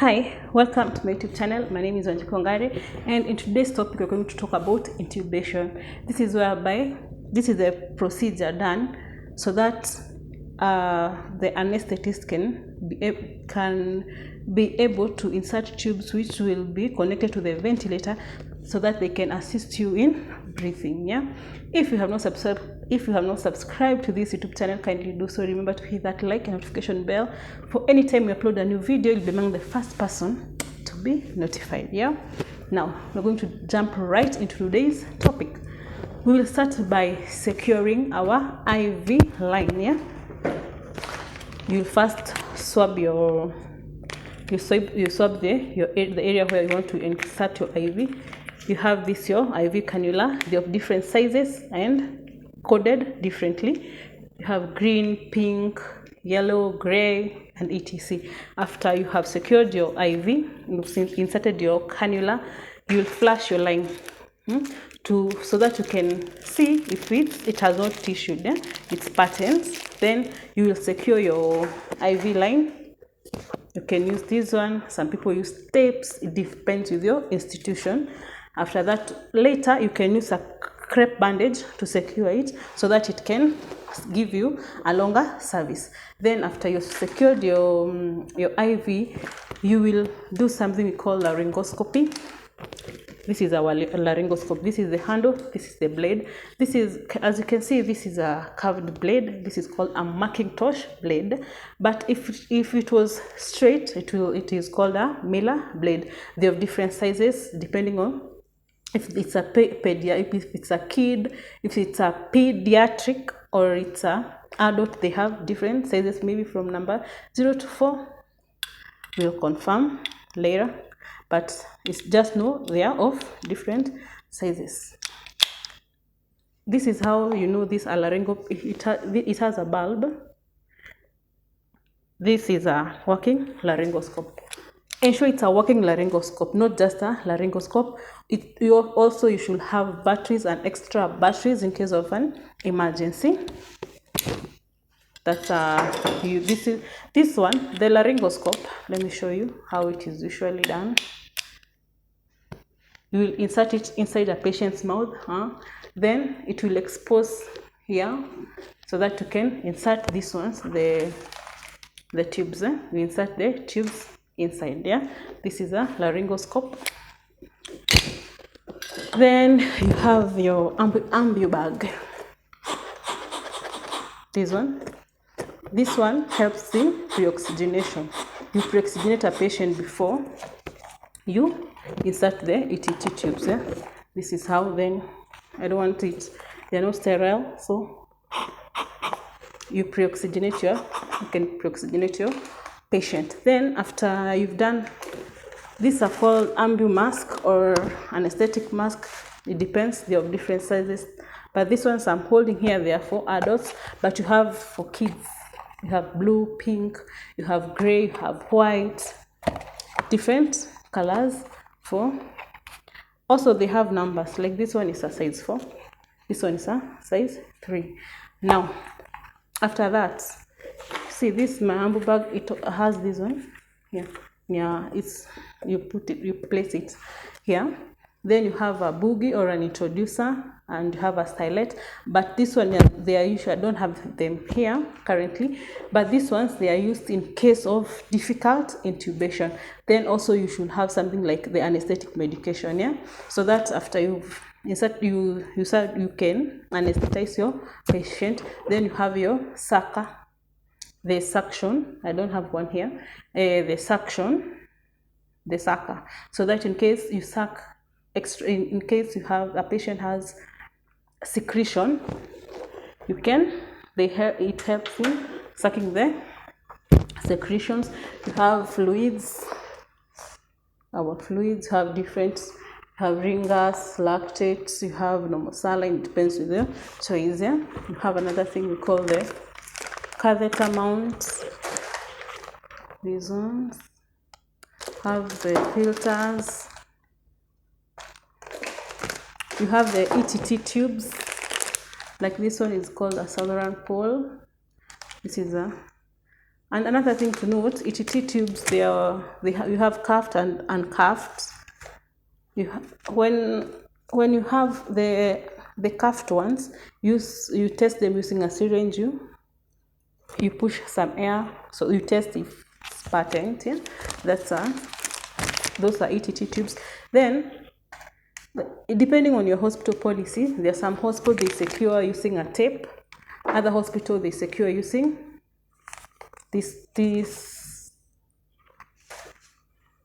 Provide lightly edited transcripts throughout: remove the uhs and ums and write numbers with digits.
Hi, welcome to my YouTube channel. My name is Kongare, and in today's topic we're going to talk about intubation. This is a procedure done so that the anesthetist can be able to insert tubes which will be connected to the ventilator so that they can assist you in breathing. Yeah. If you have not subscribed to this YouTube channel, kindly do so. Remember to hit that like and notification bell. For any time we upload a new video, you'll be among the first person to be notified. Yeah. Now we're going to jump right into today's topic. We will start by securing our IV line. Yeah. You'll first swab the area where you want to insert your IV. You have your IV cannula. They're of different sizes and coded differently. You have green, pink, yellow, gray, and etc. After you have secured your IV, inserted your cannula, you'll flush your line so that you can see if it has not tissue, its patterns. Then you will secure your IV line. You can use this one. Some people use tapes. It depends with your institution. After that, later you can use a crepe bandage to secure it so that it can give you a longer service. Then after you've secured your IV, you will do something we call laryngoscopy. This is our laryngoscope. This is the handle. This is the blade. This is, as you can see, this is a curved blade. This is called a Macintosh blade. But if it was straight, it is called a Miller blade. They have different sizes depending on if it's a if it's a kid, if it's a pediatric, or it's a adult. They have different sizes, maybe from number 0 to 4. We'll confirm later, but it's just know they are of different sizes. This is how you know this laryngoscope. It has a bulb. This is a working laryngoscope. Ensure it's a working laryngoscope, not just a laryngoscope. You should have batteries and extra batteries in case of an emergency. That's this one, the laryngoscope. Let me show you how it is usually done. You will insert it inside a patient's mouth. Then it will expose here so that you can insert these ones, the tubes. You insert the tubes inside. Yeah, this is a laryngoscope. Then you have your ambu bag. This one helps in pre-oxygenation. You pre-oxygenate a patient before you insert the ETT tubes. This is how. Then I don't want it, they're not sterile, so you can pre-oxygenate your patient. Then after you've done, these are called ambu mask or anesthetic mask. It depends, they're of different sizes, but these ones I'm holding here, they are for adults, but you have for kids. You have blue, pink, you have gray, you have white, different colors. Also they have numbers, like this one is a size 4, this one is a size 3. Now after that, see this my ambu bag, it has this one here. Yeah, you place it here. Then you have a boogie or an introducer, and you have a stylet. But this one, they are usually, I don't have them here currently, but these ones, they are used in case of difficult intubation. Then also you should have something like the anesthetic medication, yeah, so that after you've insert, you can anesthetize your patient. Then you have your sucker, the suction. I don't have one here. The suction, the sucker, so that in case you suck extra, in case you have a patient has secretion, it helps in sucking the secretions. You have fluids. Our fluids have different. You have ringers, lactates, you have normal saline, depends with your choice. Yeah? You have another thing we call the catheter mounts. These ones have the filters. You have the ETT tubes, like this one is called a southern pole. This is And another thing to note, ETT tubes, you have cuffed and uncuffed. When you have the cuffed ones, you test them using a syringe. You push some air, so you test if it's patent. Yeah, those are ETT tubes. Then, depending on your hospital policy, there are some hospitals they secure using a tape. Other hospitals they secure using this,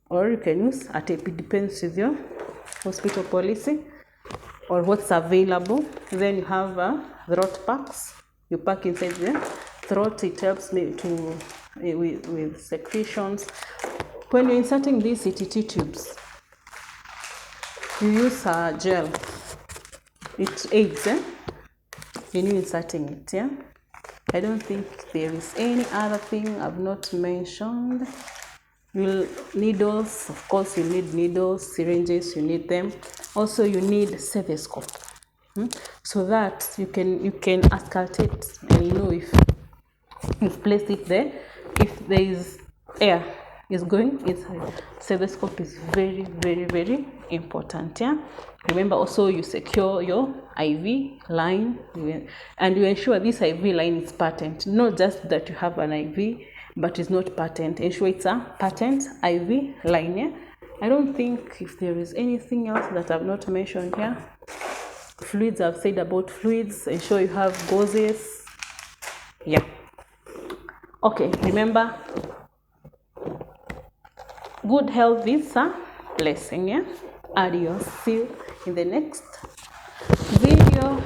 or you can use a tape. It depends with your hospital policy or what's available. Then you have throat packs. You pack inside the throat. It helps me with secretions. When you're inserting these ETT tubes, you use a gel. It aids in you inserting it. Yeah, I don't think there is any other thing I've not mentioned. You'll needles, of course. You need needles, syringes. You need them. Also, you need stethoscope, so that you can auscultate and know if you've placed it there. If there is air is going inside, stethoscope is very, very, very important. Yeah. Remember, also you secure your IV line, and you ensure this IV line is patent. Not just that you have an IV, but it's not patent. Ensure it's a patent IV line. Yeah. I don't think if there is anything else that I've not mentioned here. Fluids, I've said about fluids. Ensure you have gauzes. Yeah. Okay, remember, good health is a blessing. Yeah. Adios. See you in the next video.